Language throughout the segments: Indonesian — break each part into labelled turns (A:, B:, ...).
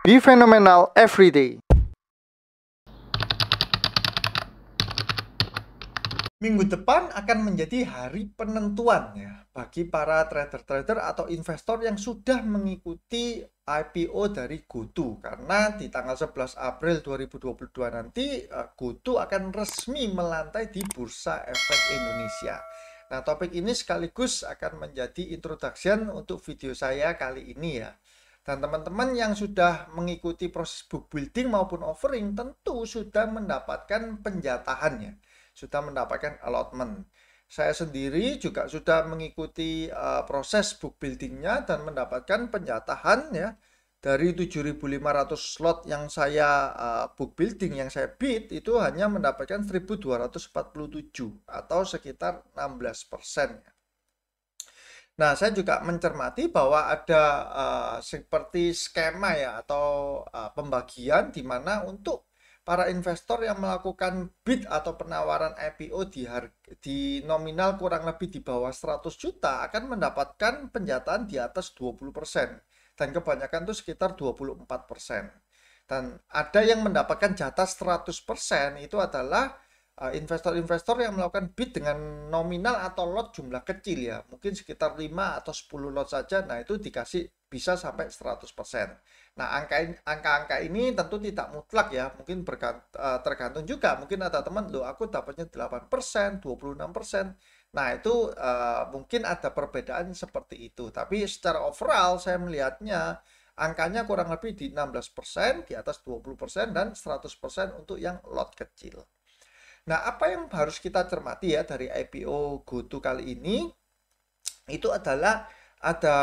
A: Be phenomenal every day. Minggu depan akan menjadi hari penentuan ya bagi para trader-trader atau investor yang sudah mengikuti IPO dari GoTo, karena di tanggal 11 April 2022 nanti GoTo akan resmi melantai di Bursa Efek Indonesia. Nah, topik ini sekaligus akan menjadi introduction untuk video saya kali ini ya. Dan teman-teman yang sudah mengikuti proses book building maupun offering tentu sudah mendapatkan penjatahannya, sudah mendapatkan allotment. Saya sendiri juga sudah mengikuti proses book buildingnya dan mendapatkan penjatahan ya. Dari 7.500 slot yang saya book building, yang saya bid, itu hanya mendapatkan 1.247 atau sekitar 16%. Nah, saya juga mencermati bahwa ada seperti skema ya atau pembagian di mana untuk para investor yang melakukan bid atau penawaran IPO di nominal kurang lebih di bawah 100 juta akan mendapatkan penjataan di atas 20%. Dan kebanyakan itu sekitar 24%. Dan ada yang mendapatkan jatah 100%, itu adalah investor-investor yang melakukan bid dengan nominal atau lot jumlah kecil ya, mungkin sekitar 5 atau 10 lot saja. Nah, itu dikasih bisa sampai 100%. Nah, angka-angka ini tentu tidak mutlak ya, mungkin tergantung juga. Mungkin ada teman, loh aku dapatnya 8%, 26%. Nah, itu mungkin ada perbedaan seperti itu. Tapi secara overall saya melihatnya angkanya kurang lebih di 16%, di atas 20%, dan 100% untuk yang lot kecil. Nah, apa yang harus kita cermati ya dari IPO GoTo kali ini, itu adalah ada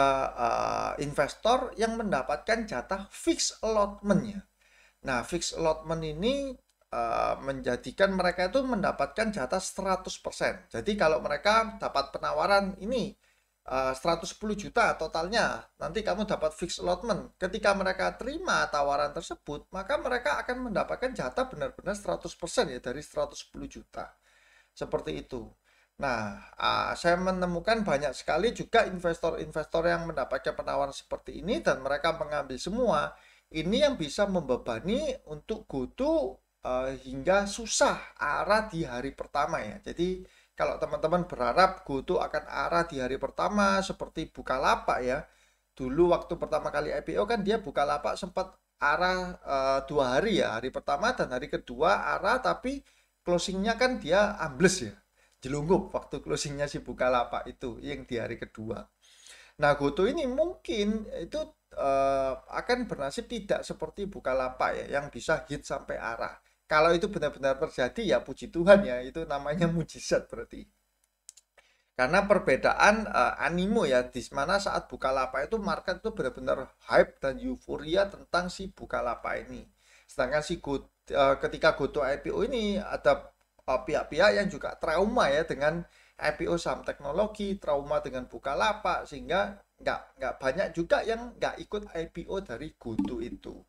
A: investor yang mendapatkan jatah fixed allotment-nya. Nah, fixed allotment ini menjadikan mereka itu mendapatkan jatah 100%. Jadi kalau mereka dapat penawaran ini 110 juta totalnya, nanti kamu dapat fixed allotment. Ketika mereka terima tawaran tersebut, maka mereka akan mendapatkan jatah benar-benar 100% ya dari 110 juta. Seperti itu. Nah, saya menemukan banyak sekali juga investor-investor yang mendapatkan penawaran seperti ini dan mereka mengambil semua. Ini yang bisa membebani untuk GoTo hingga susah arah di hari pertama ya. Jadi kalau teman-teman berharap GoTo akan arah di hari pertama seperti Bukalapak ya. Dulu waktu pertama kali IPO kan dia Bukalapak sempat arah 2 hari ya. Hari pertama dan hari kedua arah, tapi closingnya kan dia ambles ya. Jelungup waktu closingnya si Bukalapak itu yang di hari kedua. Nah, GoTo ini mungkin itu akan bernasib tidak seperti Bukalapak ya, yang bisa hit sampai arah. Kalau itu benar-benar terjadi ya puji Tuhan ya, itu namanya mujizat berarti. Karena perbedaan animo ya, di mana saat Bukalapak itu market itu benar-benar hype dan euforia tentang si Bukalapak ini. Sedangkan ketika GoTo IPO ini ada pihak-pihak yang juga trauma ya dengan IPO saham teknologi, trauma dengan Bukalapak, sehingga nggak banyak juga yang nggak ikut IPO dari GoTo itu.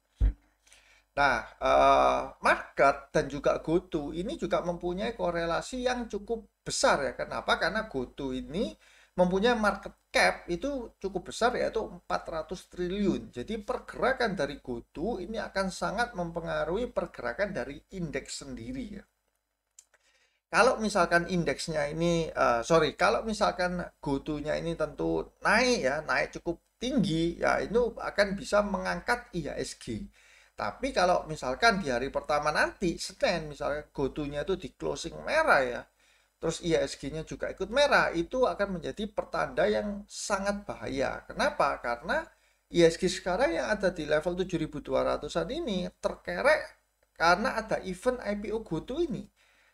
A: Nah, market dan juga GoTo ini juga mempunyai korelasi yang cukup besar ya. Kenapa? Karena GoTo ini mempunyai market cap itu cukup besar, yaitu 400 triliun. Jadi pergerakan dari GoTo ini akan sangat mempengaruhi pergerakan dari indeks sendiri ya. Kalau misalkan indeksnya ini, kalau misalkan GoTo-nya ini tentu naik ya, naik cukup tinggi ya, itu akan bisa mengangkat IHSG. Tapi kalau misalkan di hari pertama nanti, Senin, misalnya GoTo-nya itu di closing merah ya, terus IHSG-nya juga ikut merah, itu akan menjadi pertanda yang sangat bahaya. Kenapa? Karena IHSG sekarang yang ada di level 7.200-an ini terkerek karena ada event IPO GoTo ini.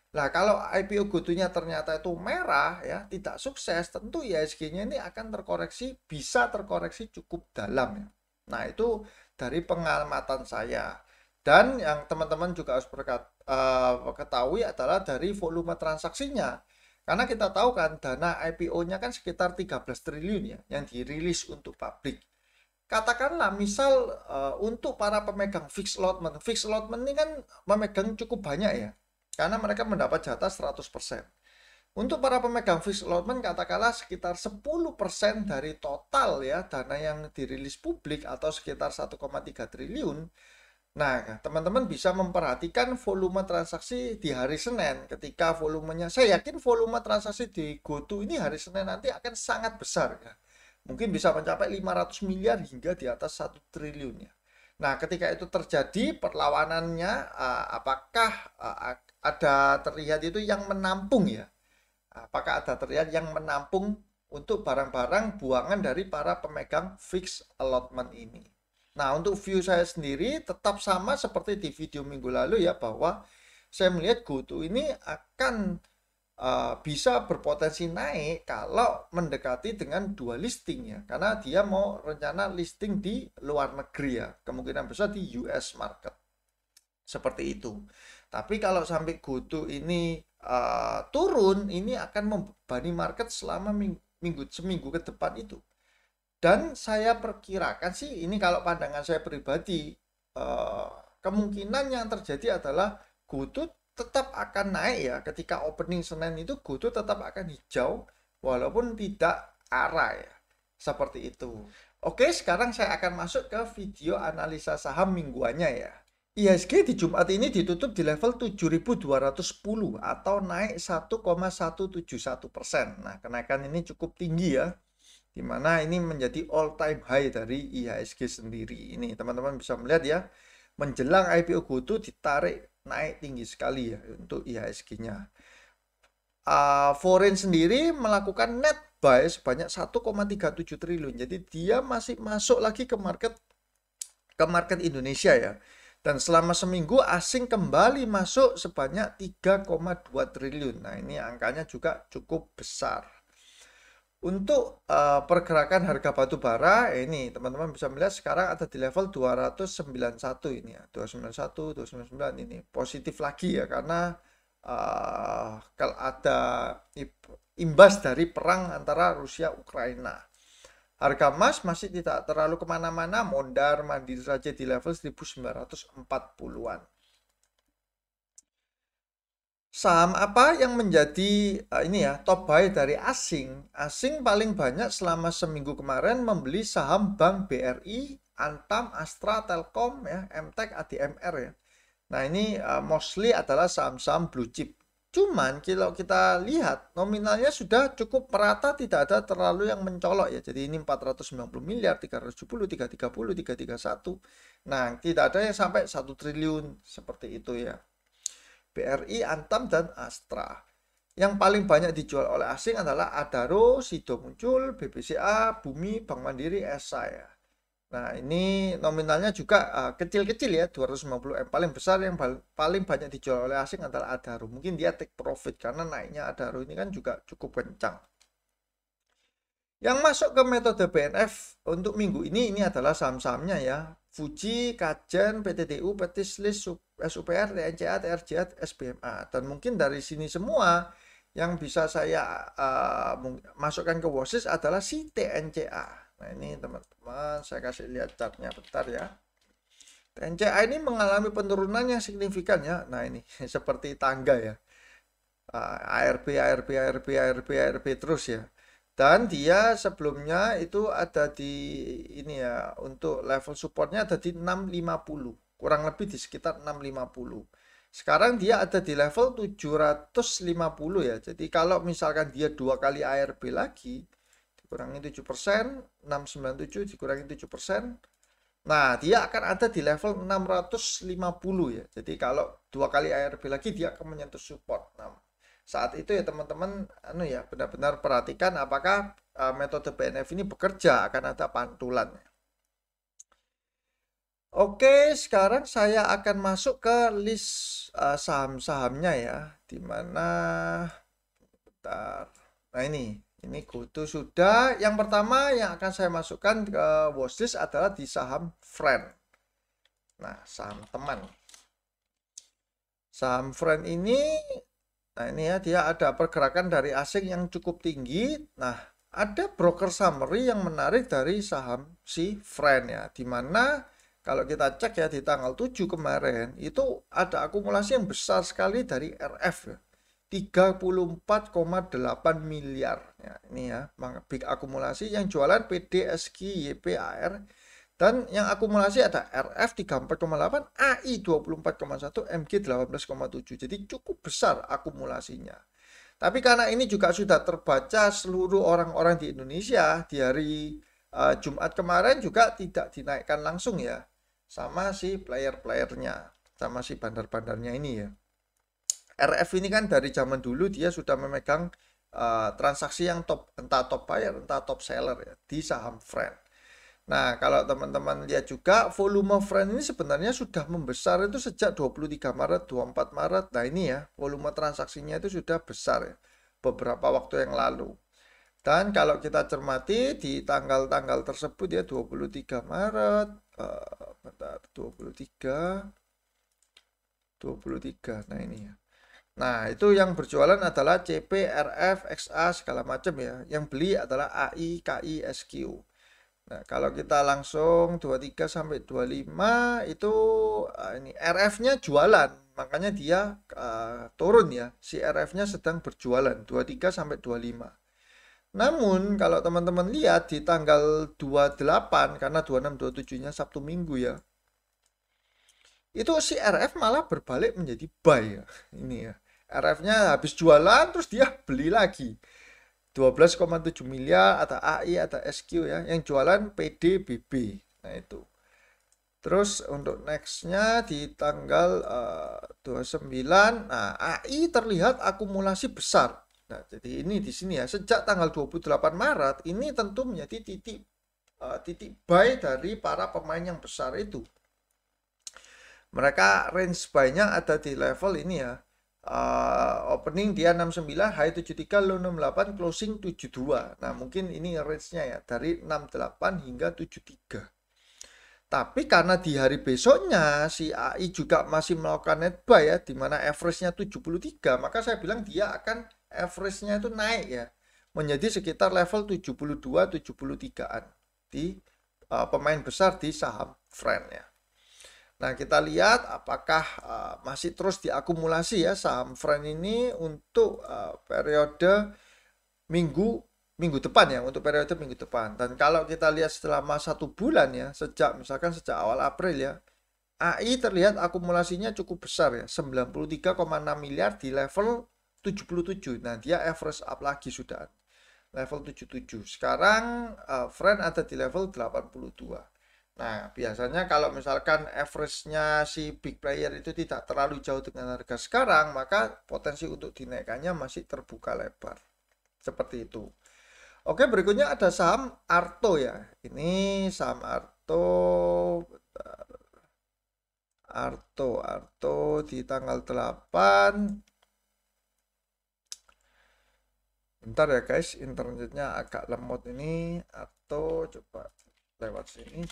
A: Nah, kalau IPO GoTo-nya ternyata itu merah ya, tidak sukses, tentu IHSG-nya ini akan terkoreksi, bisa terkoreksi cukup dalam ya. Nah, itu dari pengamatan saya. Dan yang teman-teman juga harus ketahui adalah dari volume transaksinya. Karena kita tahu kan dana IPO-nya kan sekitar 13 triliun ya yang dirilis untuk publik. Katakanlah misal untuk para pemegang fixed allotment. Fixed allotment ini kan memegang cukup banyak ya. Karena mereka mendapat jatah 100%. Untuk para pemegang fixed allotment katakanlah sekitar 10% dari total ya dana yang dirilis publik atau sekitar 1,3 triliun. Nah, teman-teman bisa memperhatikan volume transaksi di hari Senin. Ketika volumenya, saya yakin volume transaksi di GoTo ini hari Senin nanti akan sangat besar ya. Mungkin bisa mencapai 500 miliar hingga di atas 1 triliun ya. Nah, ketika itu terjadi perlawanannya, apakah ada terlihat itu yang menampung ya? Apakah ada terlihat yang menampung untuk barang-barang buangan dari para pemegang fixed allotment ini? Nah, untuk view saya sendiri tetap sama seperti di video minggu lalu ya, bahwa saya melihat GoTo ini akan bisa berpotensi naik kalau mendekati dengan dua listing ya, karena dia mau rencana listing di luar negeri ya, kemungkinan besar di US market seperti itu. Tapi kalau sampai GoTo ini turun, ini akan membebani market selama seminggu ke depan itu. Dan saya perkirakan sih, ini kalau pandangan saya pribadi, kemungkinan yang terjadi adalah GoTo tetap akan naik ya. Ketika opening Senin itu GoTo tetap akan hijau walaupun tidak arah ya. Seperti itu. Oke, sekarang saya akan masuk ke video analisa saham mingguannya ya. IHSG di Jumat ini ditutup di level 7.210 atau naik 1,171%. Nah, kenaikan ini cukup tinggi ya, dimana ini menjadi all time high dari IHSG sendiri. Ini teman-teman bisa melihat ya, menjelang IPO GoTo ditarik naik tinggi sekali ya untuk IHSG-nya. Foreign sendiri melakukan net buy sebanyak 1,37 triliun. Jadi dia masih masuk lagi ke market Indonesia ya. Dan selama seminggu asing kembali masuk sebanyak 3,2 triliun. Nah, ini angkanya juga cukup besar. Untuk pergerakan harga batu bara, ini teman-teman bisa melihat sekarang ada di level 291 ini ya. 291, 299 ini positif lagi ya, karena kalau ada imbas dari perang antara Rusia Ukraina. Harga emas masih tidak terlalu kemana-mana, mondar-mandir saja di level 1940-an. Saham apa yang menjadi ini ya top buy dari asing? Asing paling banyak selama seminggu kemarin membeli saham Bank BRI, Antam, Astra, Telkom ya, MTEK, ADMR ya. Nah, ini mostly adalah saham-saham blue chip. Cuman kalau kita lihat nominalnya sudah cukup merata, tidak ada terlalu yang mencolok ya. Jadi ini 490 miliar, 370, 330, 331. Nah, tidak ada yang sampai 1 triliun seperti itu ya. BRI, Antam, dan Astra. Yang paling banyak dijual oleh asing adalah Adaro, Sido Muncul, BBCA, Bumi, Bank Mandiri, ESA ya. Nah, ini nominalnya juga kecil-kecil ya, 250M. Paling besar yang paling banyak dijual oleh asing adalah Adaro. Mungkin dia take profit karena naiknya Adaro ini kan juga cukup kencang. Yang masuk ke metode BNF untuk minggu ini adalah saham-sahamnya ya. Fuji, Kajen, PTTU, Petislis, SUPR, TNCA, TRJ, SBMA. Dan mungkin dari sini semua yang bisa saya masukkan ke watchlist adalah si TNCA. Nah, ini teman-teman, saya kasih lihat chartnya bentar ya. TNCA ini mengalami penurunan yang signifikan ya. Nah, ini seperti tangga ya. ARB terus ya. Dan dia sebelumnya itu ada di ini ya, untuk level supportnya ada di 650. Kurang lebih di sekitar 650. Sekarang dia ada di level 750 ya. Jadi kalau misalkan dia dua kali ARB lagi, dikurangi 7%, 697 dikurangi 7%. Nah, dia akan ada di level 650 ya. Jadi kalau dua kali ARB lagi dia akan menyentuh support. Nah, saat itu ya teman-teman ya benar-benar perhatikan apakah metode BNF ini bekerja, akan ada pantulan. Oke, sekarang saya akan masuk ke list saham-sahamnya ya, dimana bentar. Nah, ini GoTo sudah. Yang pertama yang akan saya masukkan ke watchlist adalah di saham Friend. Nah, saham teman. Saham Friend ini, nah ini ya, dia ada pergerakan dari asing yang cukup tinggi. Nah, ada broker summary yang menarik dari saham si Friend ya, dimana kalau kita cek ya di tanggal 7 kemarin itu ada akumulasi yang besar sekali dari RF ya. 34,8 miliar. Ya, ini ya, big akumulasi yang jualan PD, SQ, YP, AR. Dan yang akumulasi ada RF 34,8, AI 24,1, MG 18,7. Jadi cukup besar akumulasinya. Tapi karena ini juga sudah terbaca seluruh orang-orang di Indonesia di hari Jumat kemarin juga tidak dinaikkan langsung ya. Sama si player-playernya, sama si bandar-bandarnya ini ya. RF ini kan dari zaman dulu dia sudah memegang transaksi yang top, entah top buyer, entah top seller ya, di saham Friend. Nah, kalau teman-teman lihat juga volume Friend ini sebenarnya sudah membesar itu sejak 23 Maret, 24 Maret. Nah, ini ya, volume transaksinya itu sudah besar ya, beberapa waktu yang lalu. Dan kalau kita cermati di tanggal-tanggal tersebut ya 23 Maret, bentar, 23, nah ini ya. Nah, itu yang berjualan adalah CP, RF, XA, segala macam ya. Yang beli adalah AI, KI, SQ. Nah, kalau kita langsung 23 sampai 25 itu ini RF-nya jualan, makanya dia turun ya. Si RF-nya sedang berjualan 23 sampai 25. Namun kalau teman-teman lihat di tanggal 28 karena 26 27-nya Sabtu Minggu ya. Itu si RF malah berbalik menjadi buy ya. Ini ya. RF-nya habis jualan terus dia beli lagi. 12,7 miliar ada AI ada SQ ya, yang jualan PDBB. Nah itu. Terus untuk nextnya di tanggal 29, nah AI terlihat akumulasi besar. Nah jadi ini di sini ya, sejak tanggal 28 Maret ini tentu menjadi titik buy dari para pemain yang besar itu. Mereka range buy-nya ada di level ini ya. Opening dia 69, high 73, low 68, closing 72. Nah, mungkin ini range-nya ya dari 68 hingga 73. Tapi karena di hari besoknya si AI juga masih melakukan net buy ya, di mana average-nya 73, maka saya bilang dia akan average-nya itu naik ya, menjadi sekitar level 72 73-an di pemain besar di saham Friend ya. Nah, kita lihat apakah masih terus diakumulasi ya saham Friend ini untuk periode minggu depan ya, untuk periode minggu depan. Dan kalau kita lihat selama 1 bulan ya, misalkan sejak awal April ya, AI terlihat akumulasinya cukup besar ya, 93,6 miliar di level 77. Nah, dia average up lagi sudah level 77. Sekarang Friend ada di level 82. Nah, biasanya kalau misalkan average-nya si big player itu tidak terlalu jauh dengan harga sekarang, maka potensi untuk dinaikkannya masih terbuka lebar. Seperti itu. Oke, berikutnya ada saham Arto ya. Ini saham Arto. Arto di tanggal 8. Bentar ya guys, internetnya agak lemot ini. Arto coba lewat sini.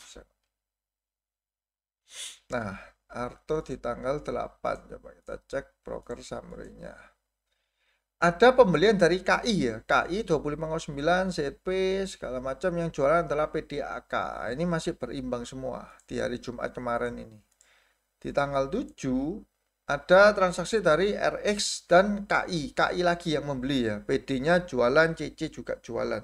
A: Nah, Arto di tanggal 8. Coba kita cek broker summary-nya. Ada pembelian dari KI ya. KI 25,9, ZP segala macam, yang jualan adalah PDAK. Ini masih berimbang semua di hari Jumat kemarin ini. Di tanggal 7 ada transaksi dari RX dan KI. KI lagi yang membeli ya. PD-nya jualan, CC juga jualan.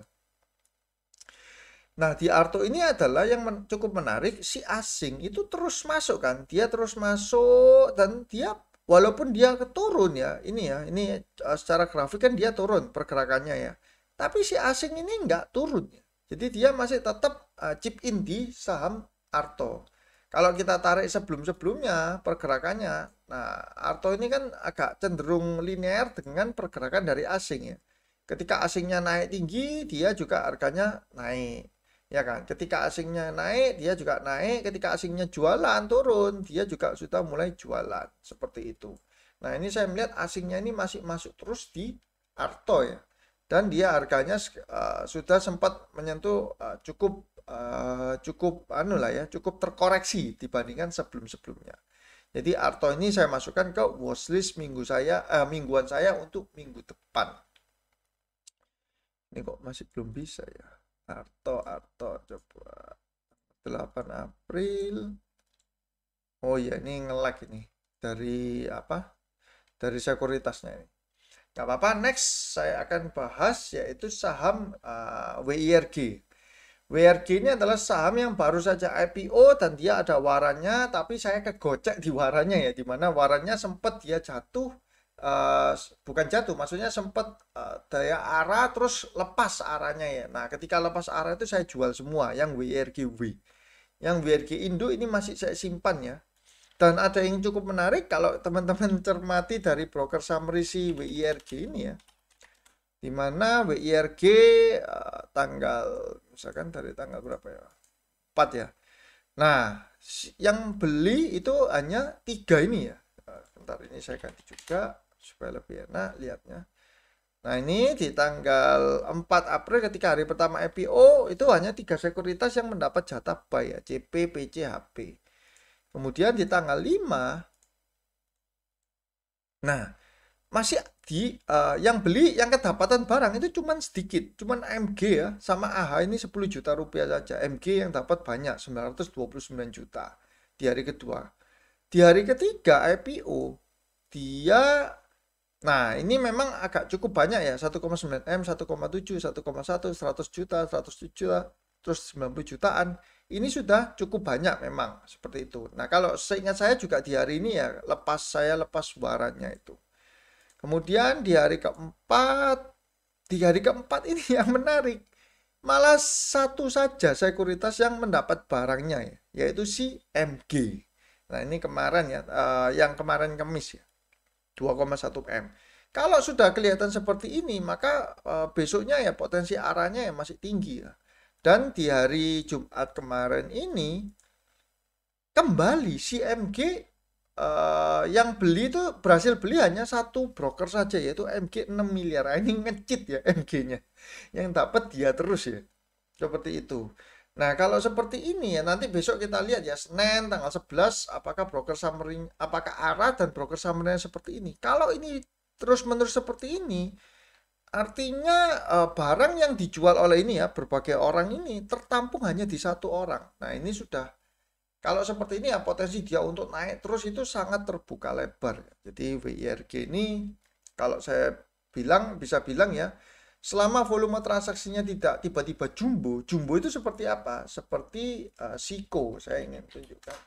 A: Nah, di Arto ini adalah yang cukup menarik, si asing itu terus masuk kan. Dia terus masuk dan dia walaupun dia turun ya, ini secara grafik kan dia turun pergerakannya ya. Tapi si asing ini nggak turun ya. Jadi dia masih tetap chip in di saham Arto. Kalau kita tarik sebelum-sebelumnya pergerakannya, nah Arto ini kan agak cenderung linear dengan pergerakan dari asing ya. Ketika asingnya naik tinggi, dia juga harganya naik. Ya kan, ketika asingnya naik dia juga naik, ketika asingnya jualan turun dia juga sudah mulai jualan, seperti itu. Nah, ini saya melihat asingnya ini masih masuk terus di Arto ya, dan dia harganya sudah sempat menyentuh cukup anu lah ya, cukup terkoreksi dibandingkan sebelum-sebelumnya. Jadi Arto ini saya masukkan ke watchlist mingguan saya untuk minggu depan. Ini kok masih belum bisa ya. Arto coba 8 April. Oh ya, ini nge-lag ini dari apa? Dari sekuritasnya ini. Nggak apa-apa, next saya akan bahas yaitu saham WIRG. WRG ini adalah saham yang baru saja IPO dan dia ada warannya, tapi saya kegocek di warannya ya, di mana warannya sempat dia jatuh, bukan jatuh, maksudnya sempat daya arah terus lepas arahnya ya. Nah, ketika lepas arah itu saya jual semua yang WRG W. Yang WRG Indo ini masih saya simpan ya. Dan ada yang cukup menarik kalau teman-teman cermati dari broker summary si WIRG ini ya, di mana WIRG tanggal misalkan dari tanggal berapa ya, 4 ya. Nah, yang beli itu hanya 3 ini ya. Bentar, ini saya ganti juga supaya lebih enak lihatnya. Nah, ini di tanggal 4 April ketika hari pertama IPO itu hanya 3 sekuritas yang mendapat jatah buy ya, CP, PC, HP. Kemudian di tanggal 5, nah masih di yang beli yang kedapatan barang itu cuman sedikit, cuman MG ya sama AH ini 10 juta rupiah saja. MG yang dapat banyak 929 juta di hari kedua. Di hari ketiga IPO dia, nah ini memang agak cukup banyak ya, 1,9 M, 1,7, 1,1, 100 juta, 100 juta, terus 90 jutaan. Ini sudah cukup banyak memang seperti itu. Nah, kalau seingat saya juga di hari ini ya saya lepas warannya itu. Kemudian di hari keempat ini yang menarik, malah satu saja sekuritas yang mendapat barangnya ya, yaitu si MG. Nah ini kemarin ya, yang kemarin Kamis ya, 2,1 M. Kalau sudah kelihatan seperti ini, maka besoknya ya potensi arahnya ya masih tinggi ya. Dan di hari Jumat kemarin ini kembali si MG yang beli itu berhasil beli hanya satu broker saja yaitu MG 6 miliar. Ini ngecit ya MG-nya. Yang dapat dia terus ya. Seperti itu. Nah, kalau seperti ini ya nanti besok kita lihat ya Senin tanggal 11 apakah broker summary, apakah arah dan broker summary seperti ini. Kalau ini terus-menerus seperti ini artinya barang yang dijual oleh ini ya berbagai orang ini tertampung hanya di satu orang. Nah, ini sudah, kalau seperti ini ya potensi dia untuk naik terus itu sangat terbuka lebar. Jadi WIRG ini kalau saya bisa bilang ya, selama volume transaksinya tidak tiba-tiba jumbo itu seperti apa? Seperti SIKO, saya ingin tunjukkan.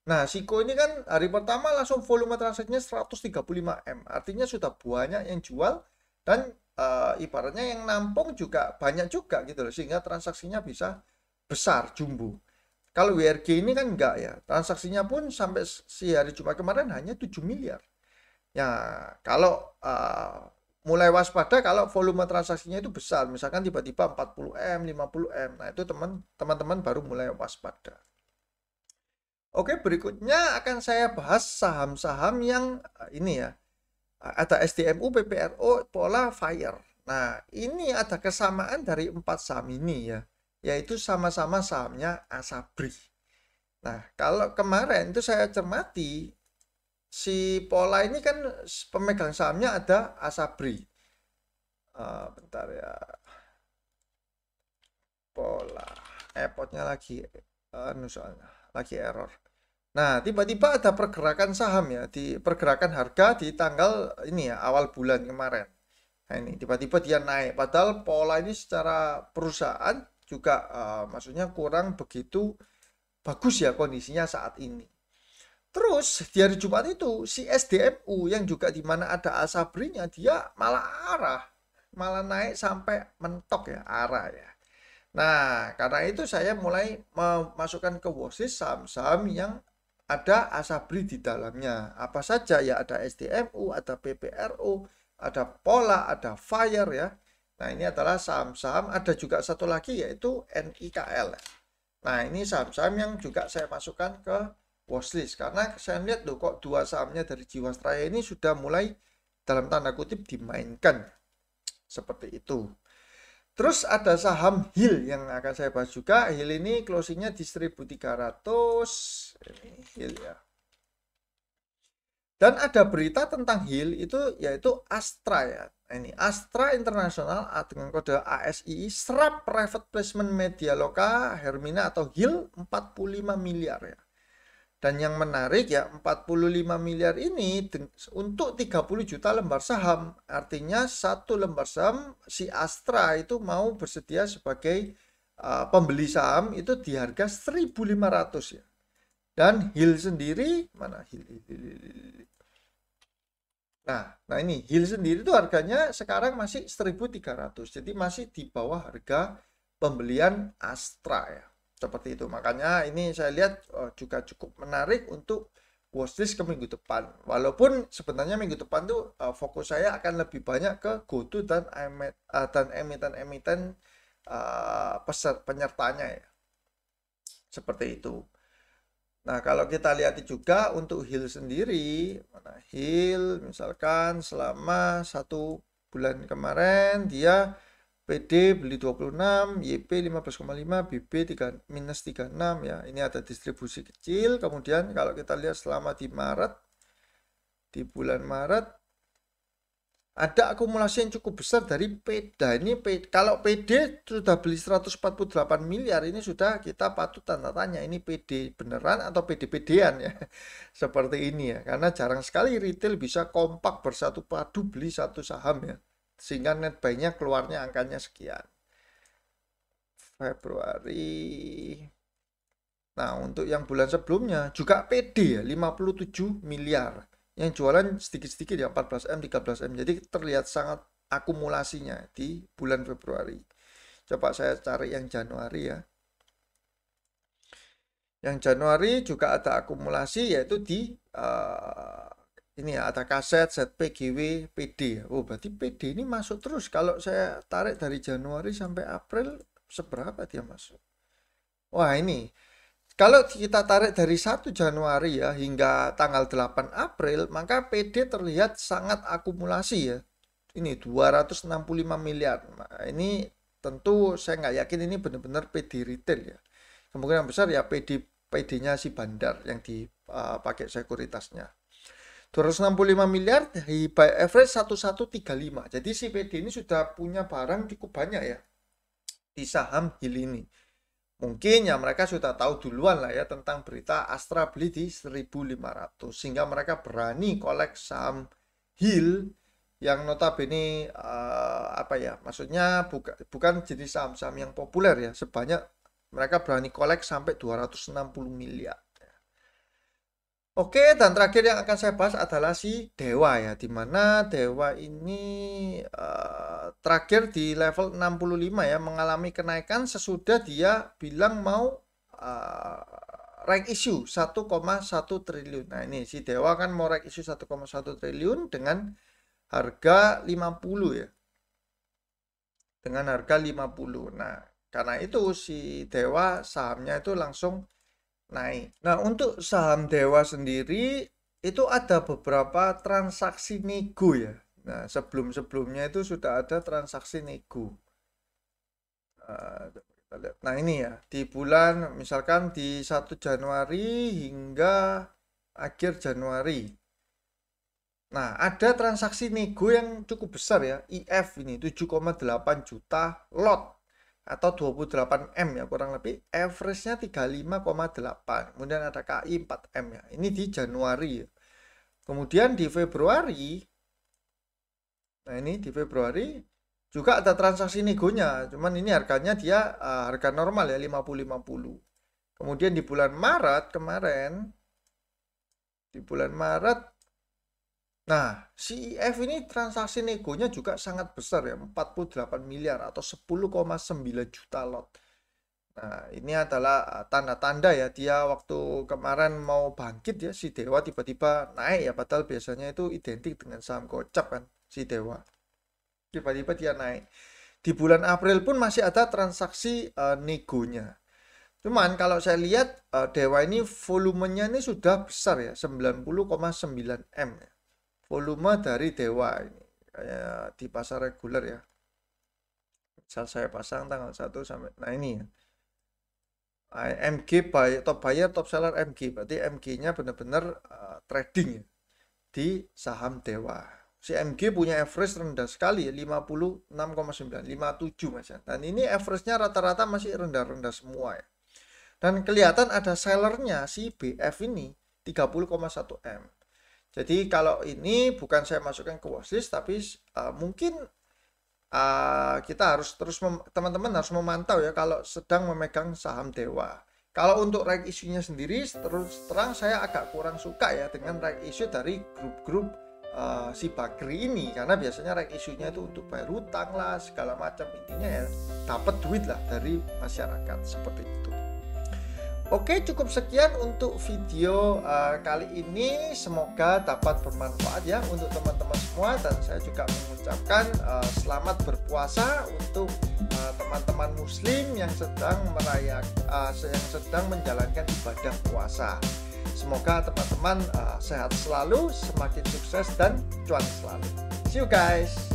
A: Nah, SIKO ini kan hari pertama langsung volume transaksinya 135 M. Artinya sudah banyak yang jual dan ibaratnya yang nampung juga banyak juga gitu loh, sehingga transaksinya bisa besar jumbo. Kalau WRG ini kan enggak ya, transaksinya pun sampai si hari Jumat kemarin hanya 7 miliar. Ya, kalau mulai waspada kalau volume transaksinya itu besar, misalkan tiba-tiba 40 M, 50 M. Nah, itu teman-teman baru mulai waspada. Oke, berikutnya akan saya bahas saham-saham yang ini ya. Ada SDMU, PPRO, Pola, Fire. Nah, ini ada kesamaan dari 4 saham ini ya, yaitu sama-sama sahamnya Asabri. Nah, kalau kemarin itu saya cermati, si Pola ini kan pemegang sahamnya ada Asabri. Bentar ya. Pola. Potnya lagi soalnya lagi error. Nah, tiba-tiba ada pergerakan saham ya, di pergerakan harga di tanggal ini ya, awal bulan kemarin. Nah, ini tiba-tiba dia naik. Padahal Pola ini secara perusahaan juga maksudnya kurang begitu bagus ya kondisinya saat ini. Terus di hari Jumat itu si SDMU yang juga di mana ada Asabrinya dia malah naik sampai mentok ya arah ya. Nah, karena itu saya mulai memasukkan ke watchlist saham-saham yang ada Asabri di dalamnya. Apa saja ya, ada SDMU, ada PPRO, ada Pola, ada Fire ya. Nah, ini adalah saham-saham, ada juga satu lagi yaitu NIKL. Nah, ini saham-saham yang juga saya masukkan ke watchlist karena saya lihat loh kok dua sahamnya dari Jiwasraya ini sudah mulai dalam tanda kutip dimainkan. Seperti itu. Terus ada saham HIL yang akan saya bahas juga. HIL ini closingnya di 1.300. Ini HIL ya. Dan ada berita tentang HIL itu yaitu Astra ya. Ini Astra International dengan kode ASI serap private placement media loka Hermina atau HIL 45 miliar ya. Dan yang menarik ya 45 miliar ini untuk 30 juta lembar saham. Artinya satu lembar saham si Astra itu mau bersedia sebagai pembeli saham itu di harga 1.500 ya. Dan HIL sendiri mana HIL? Nah ini HIL sendiri itu harganya sekarang masih 1.300. Jadi masih di bawah harga pembelian Astra ya. Seperti itu. Makanya ini saya lihat juga cukup menarik untuk watchlist ke minggu depan. Walaupun sebenarnya minggu depan tuh fokus saya akan lebih banyak ke GoTo dan emiten-emiten penyertanya ya. Seperti itu. Nah, kalau kita lihat juga untuk HIL sendiri, mana HIL misalkan selama 1 bulan kemarin dia PD beli 26, YP 15,5, BB minus 36 ya. Ini ada distribusi kecil. Kemudian kalau kita lihat selama di Maret, di bulan Maret ada akumulasi yang cukup besar dari PEDA. Ini kalau PD sudah beli 148 miliar, ini sudah kita patut tanda tanya. Ini PD beneran atau PD-PD-an ya. Seperti ini ya. Karena jarang sekali retail bisa kompak bersatu padu beli satu saham ya. Sehingga net buy-nya keluarnya angkanya sekian. Februari. Nah, untuk yang bulan sebelumnya juga PD ya, 57 miliar. Yang jualan sedikit-sedikit ya, 14M, 13M. Jadi terlihat sangat akumulasinya di bulan Februari. Coba saya cari yang Januari ya. Yang Januari juga ada akumulasi yaitu di ini ya, ada kaset, ZP, GW, PD ya. Oh, berarti PD ini masuk terus. Kalau saya tarik dari Januari sampai April, seberapa dia masuk? Wah, ini. Kalau kita tarik dari 1 Januari ya hingga tanggal 8 April, maka PD terlihat sangat akumulasi ya. Ini 265 miliar. Nah, ini tentu saya nggak yakin ini benar-benar PD retail ya. Kemungkinan besar ya PD-nya si bandar yang dipakai sekuritasnya. 265 miliar di by average 1135. Jadi si PD ini sudah punya barang cukup banyak ya di saham HIL ini. Mungkin ya mereka sudah tahu duluan lah ya tentang berita Astra beli di 1.500 sehingga mereka berani kolek saham HIL yang notabene apa ya, maksudnya bukan jadi saham-saham yang populer ya, sebanyak mereka berani kolek sampai 260 miliar. Oke, dan terakhir yang akan saya bahas adalah si Dewa ya, dimana Dewa ini terakhir di level 65 ya, mengalami kenaikan sesudah dia bilang mau right issue 1,1 triliun. Nah ini si Dewa kan mau right issue 1,1 triliun dengan harga 50 ya, dengan harga 50. Nah karena itu si Dewa sahamnya itu langsung naik. Nah, untuk saham Dewa sendiri itu ada beberapa transaksi nego ya. Nah, sebelum-sebelumnya itu sudah ada transaksi nego. Nah, ini ya, di bulan misalkan di 1 Januari hingga akhir Januari. Nah, ada transaksi nego yang cukup besar ya. IF ini 7,8 juta lot atau 28M ya, kurang lebih average-nya 35,8. Kemudian ada KI 4M ya. Ini di Januari ya. Kemudian di Februari, nah ini di Februari juga ada transaksi negonya. Cuman ini harganya dia harga normal ya, 50-50. Kemudian di bulan Maret kemarin, di bulan Maret, nah, CIF ini transaksi negonya juga sangat besar ya, 48 miliar atau 10,9 juta lot. Nah, ini adalah tanda-tanda ya, dia waktu kemarin mau bangkit ya, si Dewa tiba-tiba naik ya, padahal biasanya itu identik dengan saham gocap kan, si Dewa. Tiba-tiba dia naik. Di bulan April pun masih ada transaksi negonya. Cuman kalau saya lihat Dewa ini volumenya ini sudah besar ya, 90,9 M ya. Volume dari Dewa ini kayak di pasar reguler ya. Misal saya pasang tanggal 1 sampai, nah ini ya, MG top buyer top seller MG, berarti MG-nya benar-benar trading ya di saham Dewa. Si MG punya average rendah sekali ya, 56,9, 57 Mas. Dan ini average-nya rata-rata masih rendah-rendah semua ya. dan kelihatan ada sellernya si BF ini 30,1 M. Jadi kalau ini bukan saya masukkan ke watchlist, tapi mungkin kita harus terus teman-teman harus memantau ya kalau sedang memegang saham Dewa. Kalau untuk right issue-nya sendiri, terus terang saya agak kurang suka ya dengan right issue dari grup-grup si Bakri ini, karena biasanya right issue-nya itu untuk bayar hutang lah segala macam, intinya ya dapat duit lah dari masyarakat seperti itu. Oke, cukup sekian untuk video kali ini. Semoga dapat bermanfaat ya untuk teman-teman semua, dan saya juga mengucapkan selamat berpuasa untuk teman-teman muslim yang sedang menjalankan ibadah puasa. Semoga teman-teman sehat selalu, semakin sukses dan cuan selalu. See you guys.